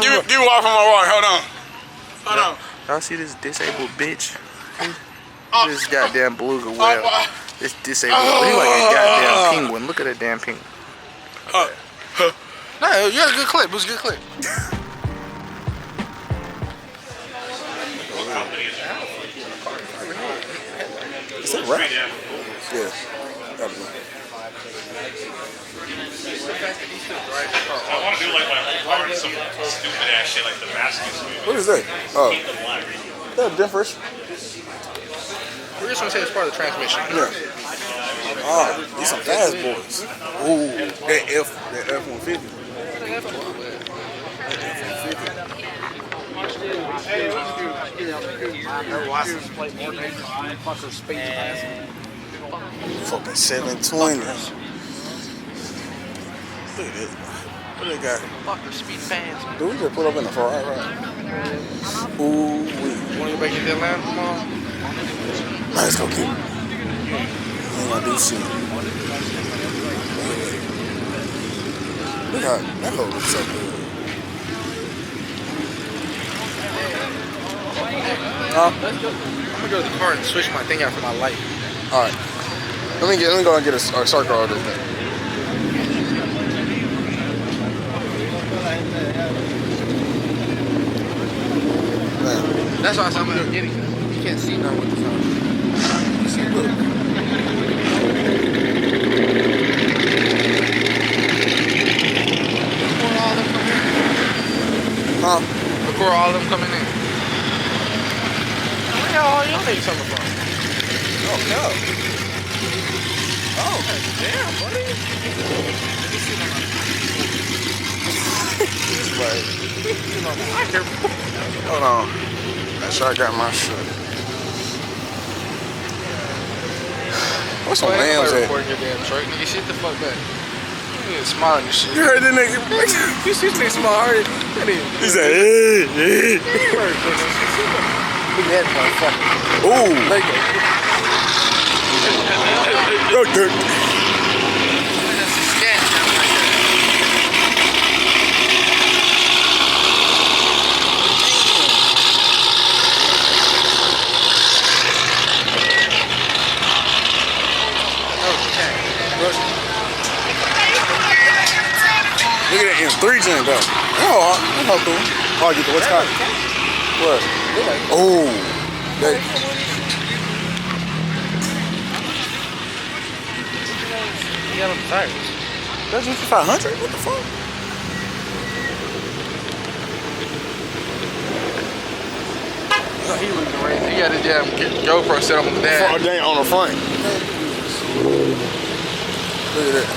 Get me off of my walk. Hold on. Hold on. Y'all see this disabled bitch? This goddamn beluga whale. This disabled. He like a goddamn penguin. Look at that damn penguin. No, you had a good clip. It was a good clip. Is that right? Yeah. I want to do like some stupid ass shit like the baskets. What is that? Oh. That's different. We're just gonna say it's part of the transmission. Yeah. Oh, these some fast boys. Ooh, that F-150. Fucking 720. Look at this. What they got? Fuck the speed fans. Dude, we just put up in the Ferrari, right? Ooh, we. Wanna go back into Atlanta tomorrow? Let's go keep. Ain't gonna do shit. Look how that hoe looks so good. I'm gonna go to the car and switch my thing out for my light. All right. Let me go and get a circle of this thing. Man. That's why I said I'm gonna go get it. You can't see nothing with the phone. See, look. Huh? Before all of them coming in. Where y'all niggas coming from? Oh, no. Oh, damn, buddy. Hold on. Make sure I got my shit. What's some lambs at? Recording your damn truck, nigga. Shit the fuck back. You smiling and shit. You heard that nigga? You see me smart. He said, hey, hey. Look at that motherfucker. Ooh. Like that. Look at that M3 gen though. Oh, how cool. Oh, I get the what's called? What? Oh, that. You got on the tires. That's just 500. What the fuck? No, he was crazy. He got his damn GoPro set up on the dash. They on the front. Look at that.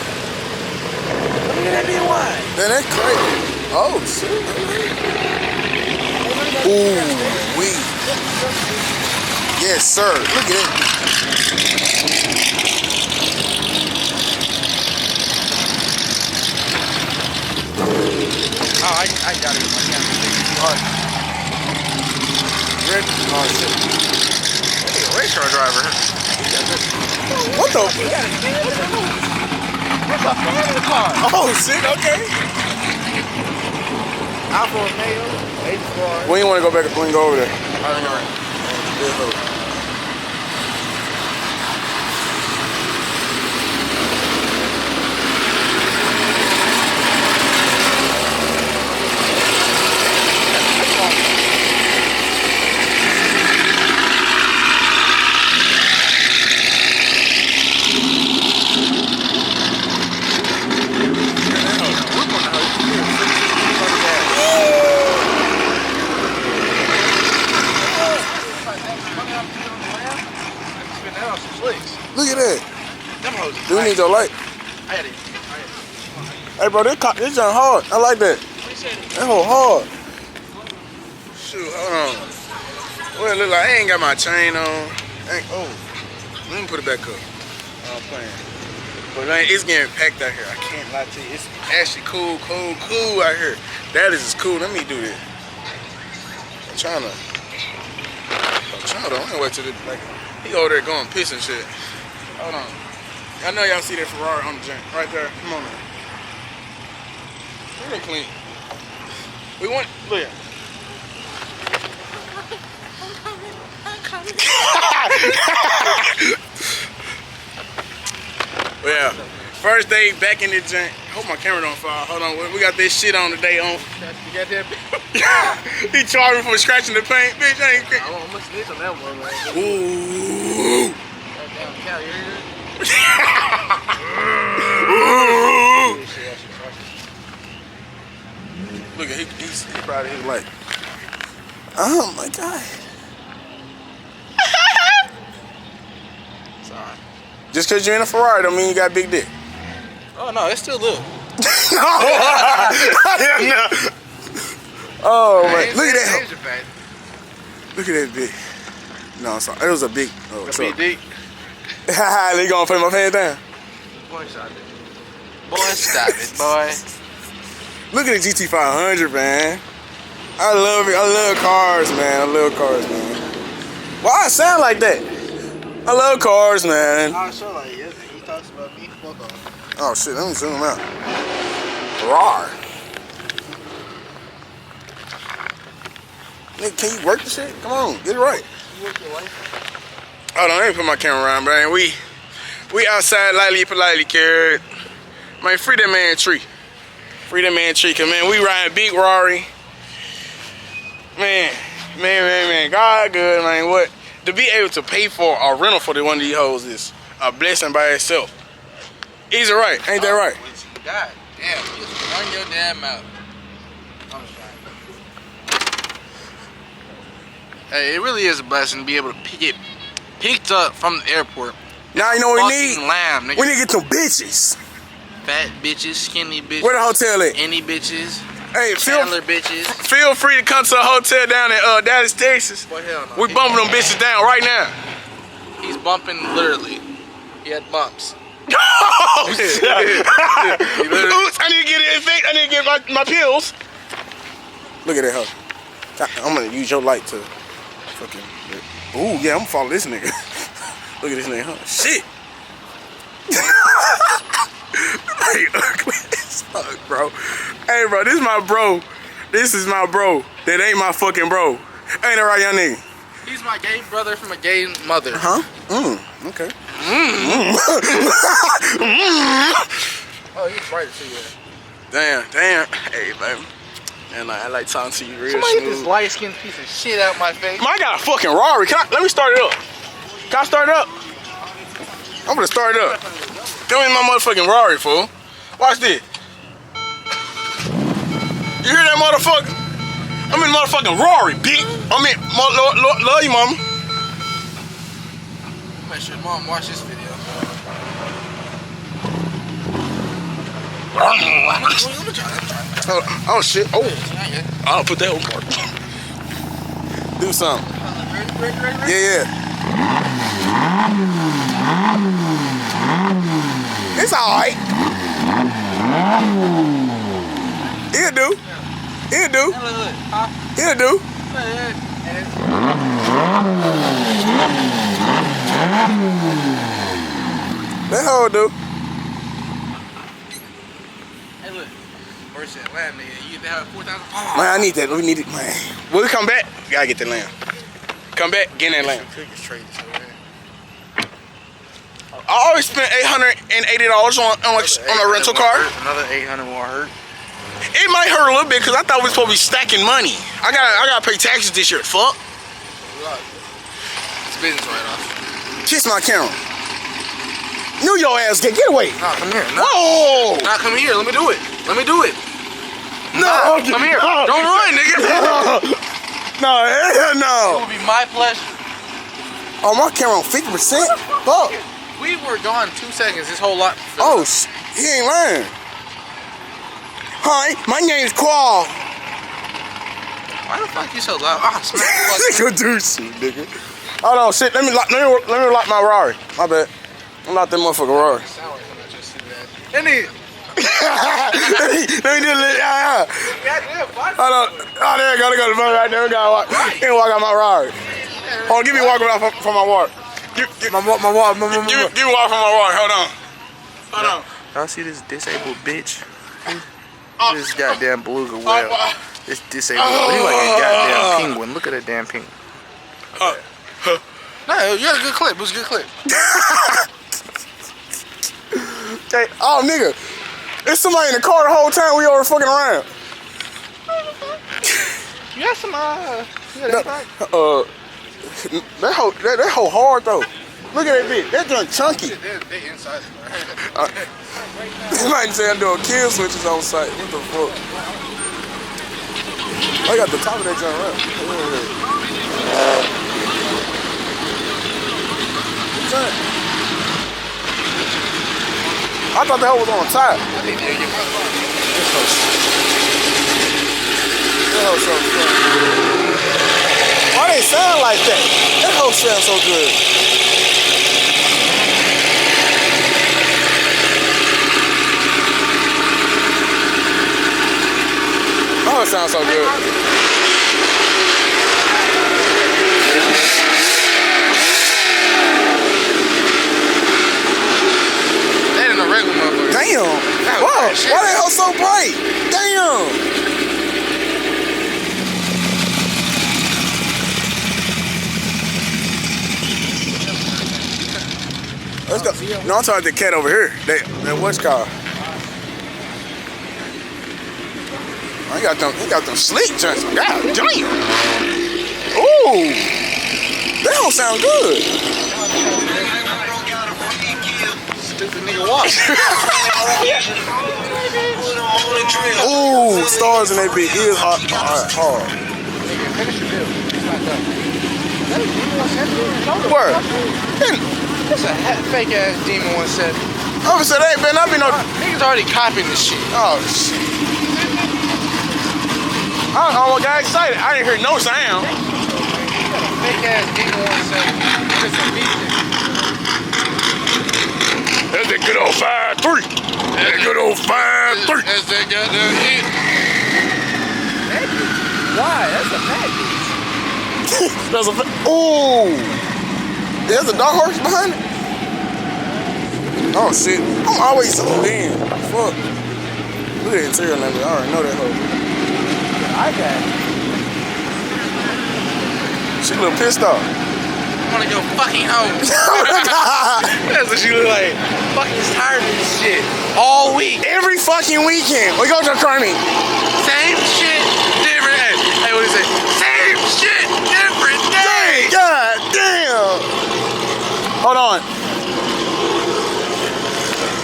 Look at that damn wide. Man, that's crazy. Oh, shit. Ooh, wee. Yes, sir. Look at that. Oh, I got it in my camera. All right. Ready? Oh, shit. A race car driver. What the? Oh, shit, okay. Alfa Romeo, 84. When you want to go back and go over there? Look at that. Do we need your light? I had it. Hey, bro, this junk hard. I like that. That whole hard. Shoot, hold on. What it look like? I ain't got my chain on. Oh, let me put it back up. I'm playing. But man, it's getting packed out here. I can't lie to you. It's actually cool out here. That is cool. Let me do this. I'm trying to wait till like he over there going piss and shit. Hold on. I know y'all see that Ferrari on the junk right there. Come on, man. Real clean. We want, look at yeah. First day back in the gym. Hope my camera don't fall. Hold on, we got this shit on today on. You got that? He charged me for scratching the paint, bitch. I ain't. I want much snitch on that one, man. Ooh. Goddamn cow, you hear Ooh. Look at he's proud of his life. Oh my god. Sorry. Just cause you're in a Ferrari don't mean you got big dick. Oh no, it's still little. Oh man, look at that. Look at that big. No, sorry. It was a big. Oh, A big dick. They gonna put my pants down. Boy, stop it. Boy, stop it, boy. Look at the GT500, man. I love it. I love cars, man. I love cars, man. Why I sound like that? I love cars, man. I'll show like he talks about me. Fuck off. Oh shit, let me zoom out. Rawr. Nigga, can you work the shit? Come on, get it right. You work your life? Hold on, let me put my camera around, man. We outside lightly politely carried. Man, free that man Tree. Free that man Tree, cause man, we riding big Rari. Man. God good, man. What? To be able to pay for a rental for one of these hoes is a blessing by itself. Easy right, ain't that right? God damn, just run your damn mouth. I'm sorry. Hey, it really is a blessing to be able to get picked up from the airport. Now you know what we need? Fucking lamb, nigga. We need to get some bitches. Fat bitches, skinny bitches. Where the hotel at? Any bitches. Hey, Chandler bitches. feel free to come to a hotel down in Dallas, Texas. Boy, hell no. We bumping them bitches down right now. He's bumping literally. He had bumps. Oh shit! Oops, I need to get it fixed. I need to get my pills. Look at that hoe. I'm gonna use your light to fucking. Ooh, yeah, I'm gonna follow this nigga. Look at this nigga, huh? Shit. Hey, ugly as fuck, bro. Hey, bro, this is my bro. This is my bro. That ain't my fucking bro. Ain't that right, young nigga? He's my gay brother from a gay mother. Huh? Okay. Oh, he's brighter too, Damn. yeah. Hey, baby. And I like talking to you real Somebody get this smooth. light-skinned piece of shit out my face. Man, I got a fucking Rari. Let me start it up. Can I start it up? I'm gonna start it up. Come in my motherfucking Rari, fool. Watch this. You hear that motherfucker? I'm in motherfucking Rari, bitch. I mean, love you, mama. Make sure mom watch this video. Oh shit. Oh. I'll put that on part. Do something. Yeah. It's alright. It'll do. That hoe do. Hey, look. First that lamb, nigga. You get that 4,000 pounds. Man, I need that. We need it, man. When we come back, we gotta get that lamb. Come back, get that lamb. I always spent $880 on a rental car. Another 800 more hurt. It might hurt a little bit because I thought we were supposed to be stacking money. I gotta pay taxes this year. Fuck. It's business right off. Kiss my camera. Knew your ass get away. Nah, come here. Nah. Whoa! Nah, come here. Let me do it. No, Come here. Don't run, nigga. No, hell It no. will be my pleasure. Oh, my camera on 50%? Fuck. We were gone 2 seconds. This whole lot. Oh, he ain't lying. Hi, my name's Qual. Why the fuck you so loud? Ah, smack the fuck. Nigga do shit, nigga. Hold on, shit. Let me lock my Rari. My bad. I'm lock that motherfucker Rari. That nigga. Let me do a little. Goddamn, fuck. Hold on. Oh, there you go. There go. Right there. We gotta walk. Can't walk out my Rari. Hold on, give me a walk out from my water. Give me a walk from my water. Hold on. Y'all see this disabled bitch? This goddamn beluga whale. This disabled. He like a goddamn penguin. Look at that damn penguin. No, you had a good clip. It was a good clip. Hey, oh, nigga. There's somebody in the car the whole time we over fucking around. You got some, That hoe hard, though. Look at that bitch. That joint chunky. They inside. You might say I'm doing kill switches on site. What the fuck? I got the top of that joint right. I thought that hoe was on top. That hoe so good. Why they sound like that? That hoe sounds so good. Oh, it sounds so good. That ain't a regular motherfucker. Damn. Whoa, why that hoe so bright? Damn. Let's go. No, I'm talking about the cat over here. That what's called? He got them sleek joints. God damn. Ooh. That don't sound good. Stupid nigga watch. Ooh, stars in that big ears hard. Finish your bill. It's not done. Word. That's a fake ass Demon 170. I said, hey, man, I be no. Niggas already copying this shit. Oh, shit. I almost got excited. I didn't hear no sound. Fake ass Demon 170. It's a beat. That's that good old 5-3. That good old 5-3. That's that goddamn hit. Why? That's a package. That's a. Ooh. There's a dark horse behind it. Oh shit. I'm always zoomed in. Fuck. Look at the interior level. I already know that hoe. I got it. She a little pissed off. I wanna go fucking home. That's what she look like. Fucking tired of this shit. All week. Every fucking weekend. We go to the training. Same shit, different day. Hey, what do you say? Same shit, different day. God damn. Hold on.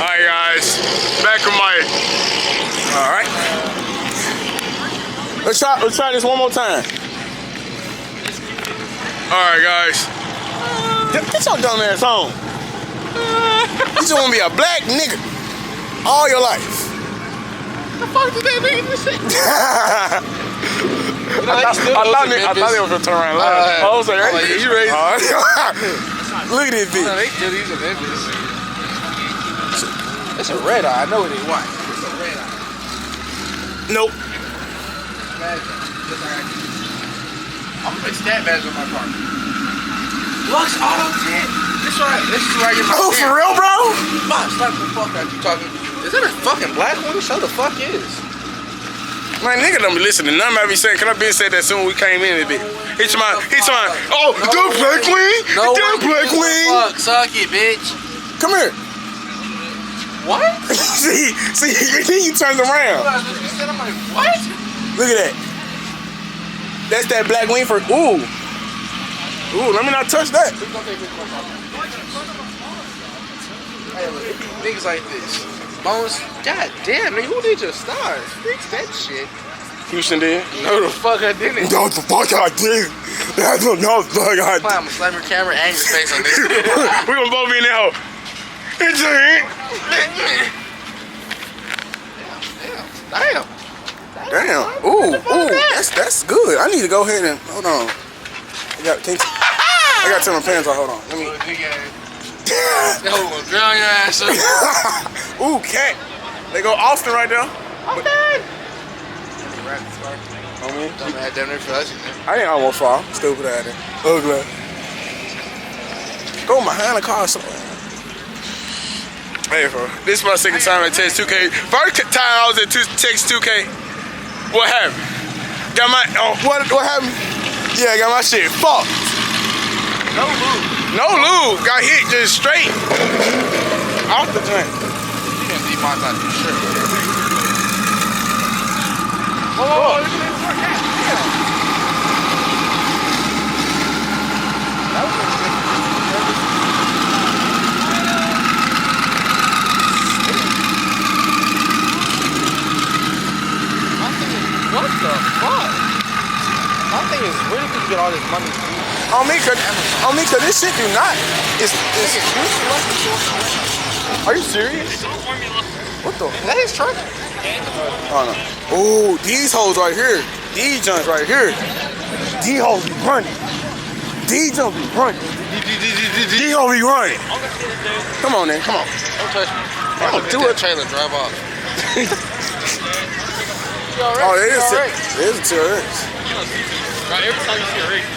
Alright guys. Back with my. Alright. Let's try this one more time. Alright guys. Get your dumb ass home. You just wanna be a black nigga all your life. The fuck did that nigga just say? I thought they were gonna turn around and laugh. I was like, hey, you ready? Look at this bitch. No, they kill these in Memphis. It's a red eye. I know what they want. It's a red eye. Nope. I'm gonna put stat badge on my car. Lux Auto Tint. This is where I get my Oh, for real, bro? Fuck, stop the fuck out you talking. Is that a fucking black one? Show the fuck is. Man, nigga don't be listening. None of me saying, can I be said that soon we came in a bit. He's my, oh, no, the black wing? No the black wing? Fuck, suck it, bitch. Come here. What? see, then you turned around. I'm like, what? Look at that. That's that black wing for, ooh. Ooh, let me not touch that. Hey, look, it be niggas like this. Bones, god damn, nigga, who did your stars? Fix that shit. Houston did. No, the fuck I didn't. No, the fuck I did. That's no, the fuck I did. I'm gonna slam your camera and your face on this. We're gonna both be in there. It's a hit. Damn. Damn. Ooh, that's good. I need to go ahead and hold on. I gotta turn my pants off. Hold on. Let me. Hold on, drown your ass up. Ooh, cat. They go Austin right there. I'm dead. I didn't almost fall. Stupid at it. Ugly. Go behind the car somewhere. Hey, bro. This is my second time at Text 2K. First time I was at Text 2K. What happened? Got my, what happened? Yeah, got my shit fucked. No lube. No lube. Got hit just straight off the joint. You didn't demonetize your shirt. Whoa. What the fuck? My thing is, where did you get all this money from? On me, cause this shit do not. It's Are you serious? What the? That is truck. Oh no. Oh, these hoes right here. These joints right here. These hoes be running. These joints be running. These hoes be running. Come on, then. Come on. Don't touch me. I'm gonna do it. Trailer, drive off. Oh, it is. It is a TRX. Right, every time you see a race,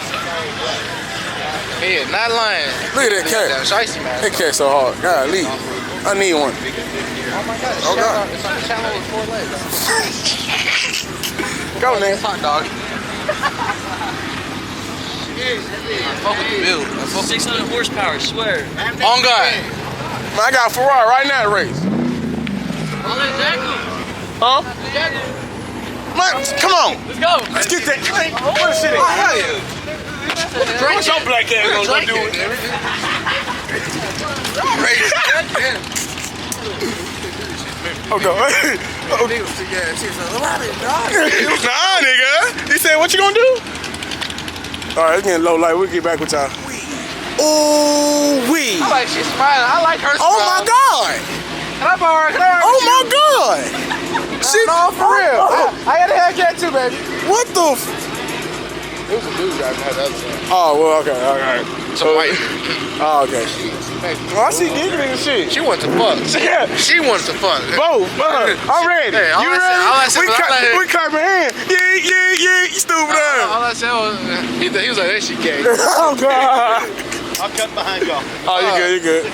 Yeah, not lying. Look at that cat. That shiesty man. That cat so hard. Golly. I need one. Oh my god, Oh, God. it's on the channel with 4 legs. Go, nigga. Hot dog. I fuck with the build. I fuck with 600 horsepower, swear. On God. Man, I got a Ferrari right now to race. Huh? Man, come on. Let's go. Let's get that drink. What is it? Oh, hell yeah. What's your black ass gonna go do it? Oh, no. Nah, nigga. He said, what you gonna do? All right, it's getting low light. We'll get back with y'all. Ooh, wee. I like she's smiling. I like her smile. Oh, my God. Can I borrow her? Oh, my God. She, No, for real. I got a Hellcat too, baby. What the? It was a dude driving that other side. Oh, well, okay, all right. Some white. Oh, okay. Well, I see niggas and shit. She wants to fuck. Yeah. She wants to fuck. Both. I'm ready. Hey, all You I said- ready? all I said We was, we clap our hand. Yeah. You stupid ass. All I said was, he was like, that shit gay. Oh, God. I'll cut behind y'all. Oh, you good, you good.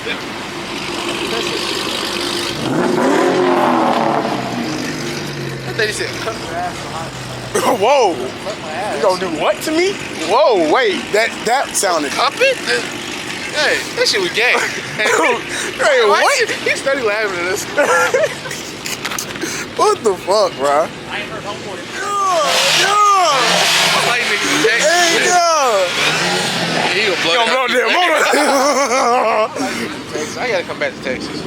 I thought he said, cut your ass behind. Whoa. Cut my ass. You gonna do what to me? Whoa, wait. That sounded. Up it? Hey, that shit was gay. Hey, what? He started laughing at us. What the fuck, bro? I ain't heard homeboy. Yeah. Like niggas in Texas. Hey, yeah. He gonna blow You gonna blow that that motor? Texas. I gotta come back to Texas.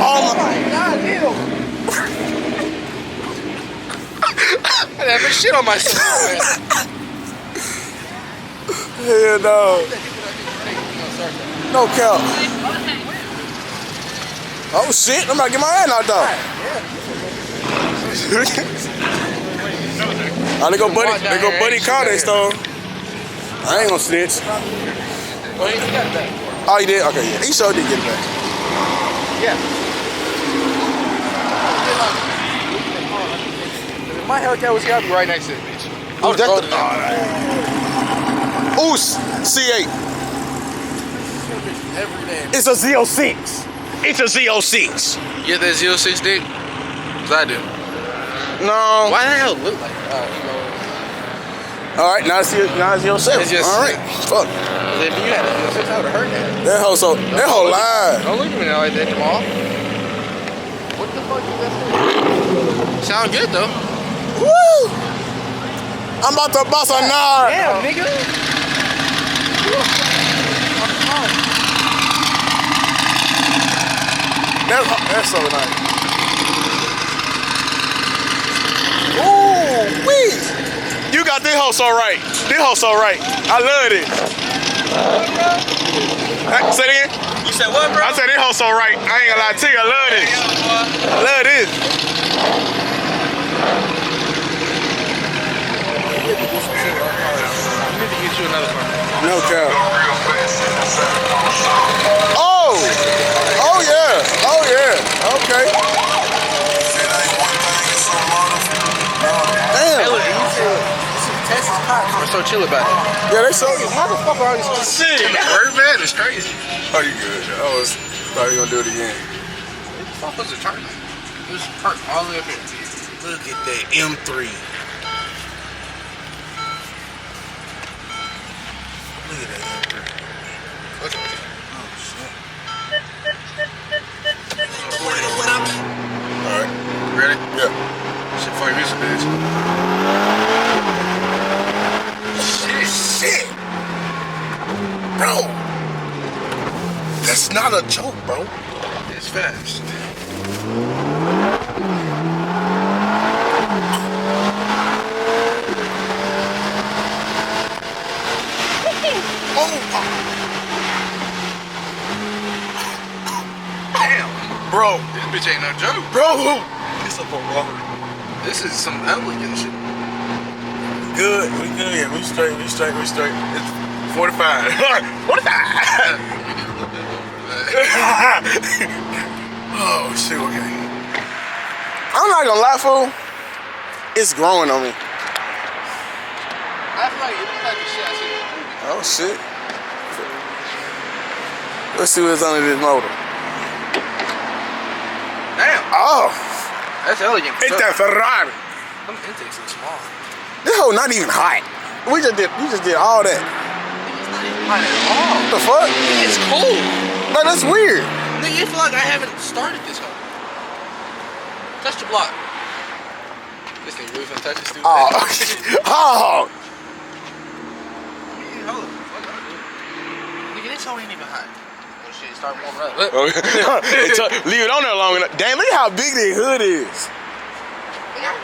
Oh, my. God damn. I had that shit on myself. Hell no. No cap. Oh shit, I'm about to get my hand knocked off. Oh, they go buddy car they stole. I ain't gonna snitch. Well, he got it back. Oh, he did? Okay, yeah. He sure did get it back. Yeah. If my Hellcat was here, I'd be right next to it, bitch. I was that's rolling the- down. Ooh, C8. Every day. It's a Z06. It's a Z06. You get that 06 dick? Cause I do. No. Why the hell look like that? All right, now it's Z07. It's just- All right. Fuck. If you had a 06, I would have heard that. That hoe live. Don't look at me now like that, Jamal. What the fuck is that? Sound good though. Woo! I'm about to bust a nut. Damn, nigga. That's so nice. Ooh, wee! You got this hoe so right. This hoe so right. I love it. Hey, say it again. You said what, bro? I said this hoe so right. I ain't gonna lie to you. I love this. I love this. I need to get you another car. No cap. Oh! Oh yeah. Oh yeah. Okay. Hey, Damn. look, you see, this is Texas cops are so chill about it. Yeah, they so. Motherfucker already Shit. Word, man, it's crazy. Oh, you good? I was thought you were gonna do it again. What the fuck was the turn? It was parked all the way up here. Look at that M3. Look at that. Look at it. Oh shit. Alright. Ready? Yeah. Shit, fuck this bitch. Shit. Bro. That's not a joke, bro. It's fast. Damn. Bro. This bitch ain't no joke. Bro. It's a Ferrari. This is some elegant shit. Good. We good. Yeah, we straight. It's 45. 45. Oh shoot. Okay. I'm not gonna lie, fool. It's growing on me. I feel like it looks like the shit I see in the movie. Oh shit. Let's see what's under this motor. Damn. Oh, That's elegant. it's that Ferrari. Them intakes look small. This hoe not even hot. We just did all that. It's not even hot at all. What the fuck? It's cold. Like, that's weird. Nigga, you feel like I haven't started this hoe. Touch the block. This thing really finna touch this stupid Oh, thing. oh. Hold up. Fuck up, dude. Nigga, this hoe ain't even hot. Oh shit, start warming up. Leave it on there long enough. Damn, look how big that hood is.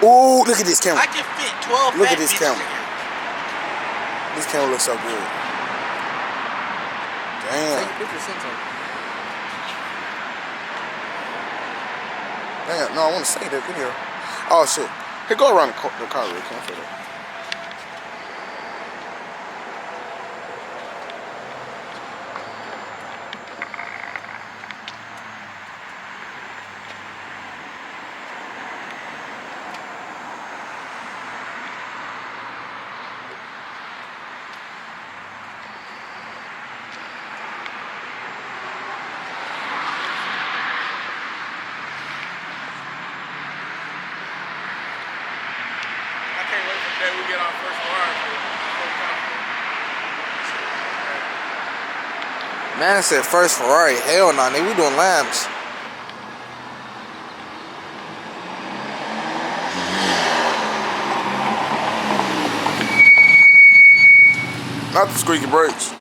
Ooh, look at this camera. I can fit 12 Look at fat this bitches camera. in here. This camera looks so good. Damn. Take a picture, send some. Damn, no, I want to save that video. Oh shit. Hey, go around the car real quick. For that. We get our first Ferrari. Man said first Ferrari. Hell no, nigga. We doing laps. Not the squeaky brakes.